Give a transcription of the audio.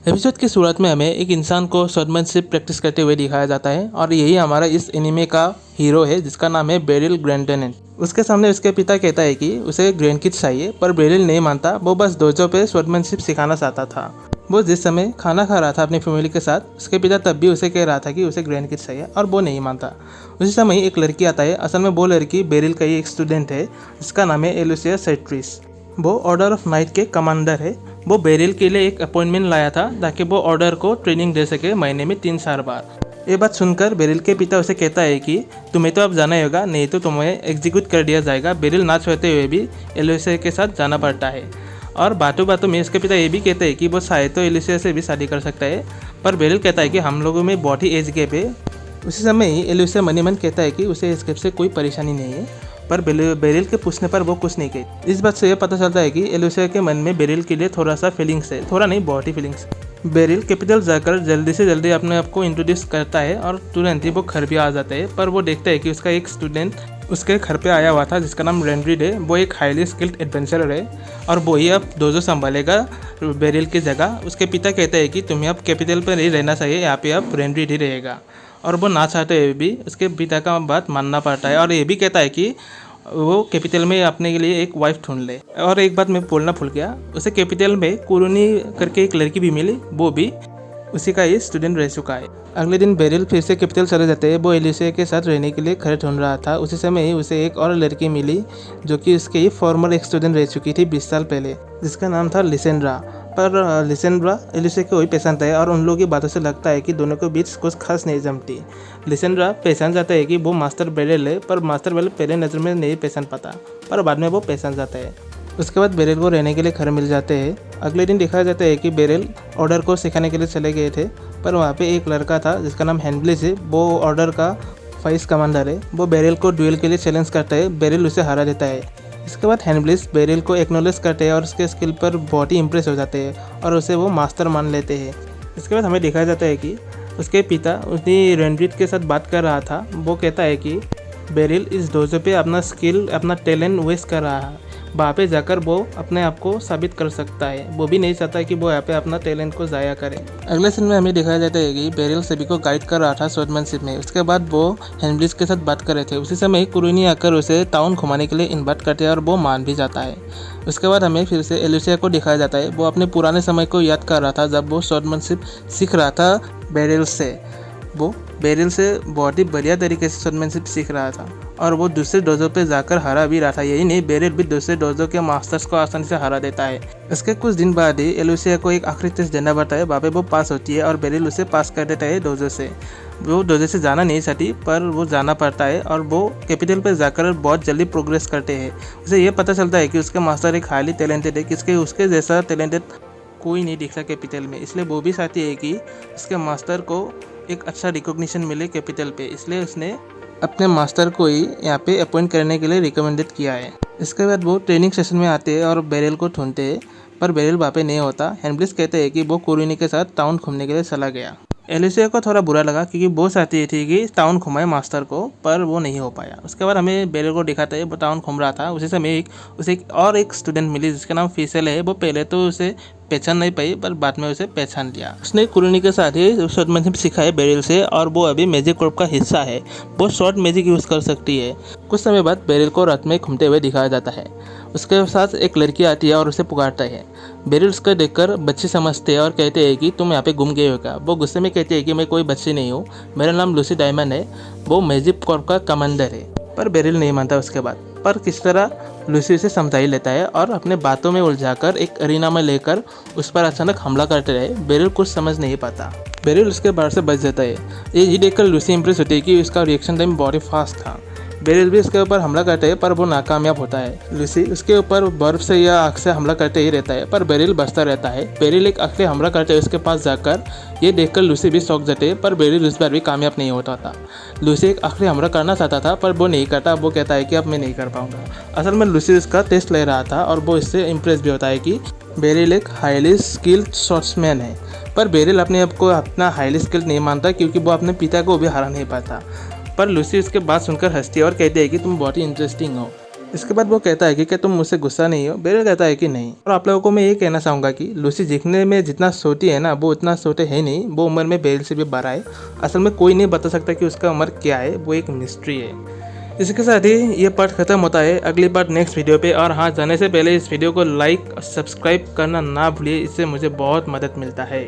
Episode की शुरुआत में हमें एक इंसान को स्वॉर्डमैनशिप प्रैक्टिस करते हुए दिखाया जाता है और यही हमारा इस एनीमे का हीरो है जिसका नाम है बेरिल ग्रैंडोनेट। उसके सामने उसके पिता कहता है कि उसे ग्रैंड किड चाहिए, पर बेरिल नहीं मानता। वो बस डोजो पे स्वॉर्डमैनशिप सिखाना चाहता था। वो जिस समय खाना खा रहा था अपनी फैमिली के साथ, उसके पिता तब भी उसे कह रहा था कि उसे ग्रैंड किड चाहिए और वो नहीं मानता। उसी समय एक लड़की आता है। असल में वो लड़की बेरिल का ही एक स्टूडेंट है जिसका नाम है एलुसिया सेट्रिस। वो ऑर्डर ऑफ नाइट के कमांडर है। वो बेरिल के लिए एक अपॉइंटमेंट लाया था ताकि वो ऑर्डर को ट्रेनिंग दे सके महीने में 3-4 बार। ये बात सुनकर बेरिल के पिता उसे कहता है कि तुम्हें तो अब जाना ही होगा, नहीं तो तुम्हें एग्जीक्यूट कर दिया जाएगा। बेरिल ना चाहते हुए भी एलुसिया के साथ जाना पड़ता है और बातों बातों में उसके पिता ये भी कहते हैं कि वो शायद तो एलुसिया से भी शादी कर सकता है, पर बेरिल कहता है कि हम लोगों में बहुत ही एज गैप है। उसी समय ही एलुसिया मन ही मन कहता है कि उसे एज गैप से कोई परेशानी नहीं है, पर बेरिल के पूछने पर वो कुछ नहीं कहती। इस बात से यह पता चलता है कि एलुसिया के मन में बेरिल के लिए थोड़ा सा फीलिंग्स है, थोड़ा नहीं बहुत ही फीलिंग्स। बेरिल कैपिटल जाकर जल्दी से जल्दी अपने आप को इंट्रोड्यूस करता है और तुरंत ही वो घर भी आ जाता है। पर वो देखता है कि उसका एक स्टूडेंट उसके घर पे आया हुआ था जिसका नाम रेंड्रिड है। वो एक हाईली स्किल्ड एडवेंचरर है और वो ही अब डोजो संभालेगा बेरिल की जगह। उसके पिता कहते हैं कि तुम्हें अब कैपिटल पर नहीं रहना चाहिए, यहाँ पे अब रेंड्रिड ही रहेगा। और वो ना चाहते हुए भी उसके पिता का बात मानना पड़ता है और ये भी कहता है कि वो कैपिटल में अपने के लिए एक वाइफ ढूंढ ले। और एक बात मैं बोलना भूल गया, उसे कैपिटल में कुरुनी करके एक लड़की भी मिली, वो भी उसी का ही स्टूडेंट रह चुका है। अगले दिन बेरिल फिर से कैपिटल चले जाते हैं। वो एलुसिया के साथ रहने के लिए घर ढूंढ रहा था। उसी समय ही उसे एक और लड़की मिली जो कि उसके ही फॉर्मर एक स्टूडेंट रह चुकी थी 20 साल पहले, जिसका नाम था लिसेंड्रा। पर लिसेंड्रा एलुसिया को वही पहचानता है और उन लोगों की बातों से लगता है कि दोनों के बीच कुछ खास नहीं जमती। लिसेंड्रा पहचान जाता है कि वो मास्टर बेरिल है, पर मास्टर बेरिल पहले नज़र में नहीं पहचान पाता, पर बाद में वो पहचान जाता है। उसके बाद बेरिल को रहने के लिए घर मिल जाते हैं। अगले दिन दिखाया जाता है कि बेरिल ऑर्डर को सिखाने के लिए चले गए थे, पर वहाँ पे एक लड़का था जिसका नाम हैंडब्लिस है। वो ऑर्डर का वाइस कमांडर है। वो बेरिल को ड्यूएल के लिए चैलेंज करता है। बेरिल उसे हरा देता है। इसके बाद हैंडब्लिस बेरिल को एक्नॉलेज करते हैं और उसके स्किल पर बहुत ही इंप्रेस हो जाते हैं और उसे वो मास्टर मान लेते हैं। इसके बाद हमें दिखाया जाता है कि उसके पिता उसी रेंड्रिड के साथ बात कर रहा था। वो कहता है कि बेरिल इस डोजो पे अपना स्किल, अपना टैलेंट वेस्ट कर रहा है। वहाँ पे जाकर वो अपने आप को साबित कर सकता है। वो भी नहीं चाहता कि वो यहाँ पे अपना टैलेंट को ज़ाया करे। अगले सीन में हमें दिखाया जाता है कि बेरिल सभी को गाइड कर रहा था स्वॉर्डमैनशिप में। उसके बाद वो हैंडब्लिस के साथ बात कर रहे थे। उसी समय कुरुनी आकर उसे टाउन घुमाने के लिए इन्वाइट करते हैं और वो मान भी जाता है। उसके बाद हमें फिर से एलुसिया को दिखाया जाता है। वो अपने पुराने समय को याद कर रहा था जब वो स्वॉर्डमैनशिप सीख रहा था बेरिल से। वो बेरिल से बहुत ही बढ़िया तरीके से स्वॉर्डमैनशिप सीख रहा था और वो दूसरे डोजो पे जाकर हरा भी रहा था। यही नहीं, बेरिल भी दूसरे डोजो के मास्टर्स को आसानी से हरा देता है। इसके कुछ दिन बाद ही एलुसिया को एक आखिरी टेस्ट देना पड़ता है। वहाँ पे वो पास होती है और बेरिल उसे पास कर देता है डोजो से। वो डोजो से जाना नहीं चाहती, पर वो जाना पड़ता है और वो कैपिटल पर जाकर बहुत जल्दी प्रोग्रेस करते हैं। उसे ये पता चलता है कि उसके मास्टर एक हाईली टैलेंटेड है, किसके उसके जैसा टैलेंटेड कोई नहीं दिखता कैपिटल में। इसलिए वो भी चाहती है कि उसके मास्टर को एक अच्छा रिकॉग्निशन मिले कैपिटल पे, इसलिए उसने अपने मास्टर को ही यहाँ पे अपॉइंट करने के लिए रिकमेंडेड किया है। इसके बाद वो ट्रेनिंग सेशन में आते हैं और बेरिल को ढूंढते हैं, पर बेरिल वहाँ पे नहीं होता। हैंडब्लिस कहते हैं कि वो कुरुनी के साथ टाउन घूमने के लिए चला गया। एलुसिया को थोड़ा बुरा लगा क्योंकि वो चाहती थी कि टाउन घुमाए मास्टर को, पर वो नहीं हो पाया। उसके बाद हमें बेरिल को दिखाता है वो टाउन घूम रहा था। उसी समय उसे एक स्टूडेंट मिली जिसका नाम फीसल है। वो पहले तो उसे पहचान नहीं पाई, पर बाद में उसे पहचान लिया। उसने कुरुनी के साथ ही स्वॉर्डमैनशिप सीखा है बेरिल से और वो अभी मैजिक कॉर्प का हिस्सा है। वो शॉर्ट मैजिक यूज़ कर सकती है। कुछ समय बाद बेरिल को रात में घूमते हुए दिखाया जाता है। उसके साथ एक लड़की आती है और उसे पुकारता है। बेरिल उसको देखकर बच्चे समझते हैं और कहते हैं कि तुम यहाँ पे घूम गए हो क्या। वो गुस्से में कहते हैं कि मैं कोई बच्ची नहीं हूँ, मेरा नाम लूसी डायमंड है। वो मैजिक कॉर्प का कमांडर है, पर बेरिल नहीं मानता उसके बाद। पर किस तरह लूसी उसे समझा ही लेता है और अपने बातों में उलझाकर एक अरीना में लेकर उस पर अचानक हमला करते रहे। बेरिल कुछ समझ नहीं पाता। बेरिल उसके बाहर से बच जाता है। ये देखकर लूसी इंप्रेस होती है कि उसका रिएक्शन टाइम बहुत ही फास्ट था। बेरिल भी उसके ऊपर हमला करते हैं, पर वो नाकामयाब होता है। लूसी उसके ऊपर बर्फ से या आग से हमला करते ही रहता है, पर बेरिल बचता रहता है। बेरिल एक आखिरी हमला करते है उसके पास जाकर। ये देखकर लूसी भी चौंक जाते है, पर बेरिल इस बार भी कामयाब नहीं होता था। लूसी एक आखिरी हमला करना चाहता था, पर वो नहीं करता। वो कहता है कि अब मैं नहीं कर पाऊंगा। असल में लूसी उसका टेस्ट ले रहा था और वो इससे इम्प्रेस भी होता है कि बेरिल एक हाईली स्किल्ड शॉट्समैन है। पर बेरिल अपने आप को अपना हाईली स्किल्ड नहीं मानता क्योंकि वो अपने पिता को भी हरा नहीं पाता। पर लूसी उसके बात सुनकर हंसती है और कहती है कि तुम बहुत ही इंटरेस्टिंग हो। इसके बाद वो कहता है कि क्या तुम मुझसे गुस्सा नहीं हो। बेरिल कहता है कि नहीं। और आप लोगों को मैं ये कहना चाहूँगा कि लूसी दिखने में जितना छोटी है ना, वो उतना छोटे है नहीं, वो उम्र में बेरिल से भी बड़ा है। असल में कोई नहीं बता सकता कि उसका उम्र क्या है, वो एक मिस्ट्री है। इसके साथ ही ये पार्ट खत्म होता है। अगली पार्ट नेक्स्ट वीडियो पे। और हाँ, जाने से पहले इस वीडियो को लाइक और सब्सक्राइब करना ना भूलिए, इससे मुझे बहुत मदद मिलता है।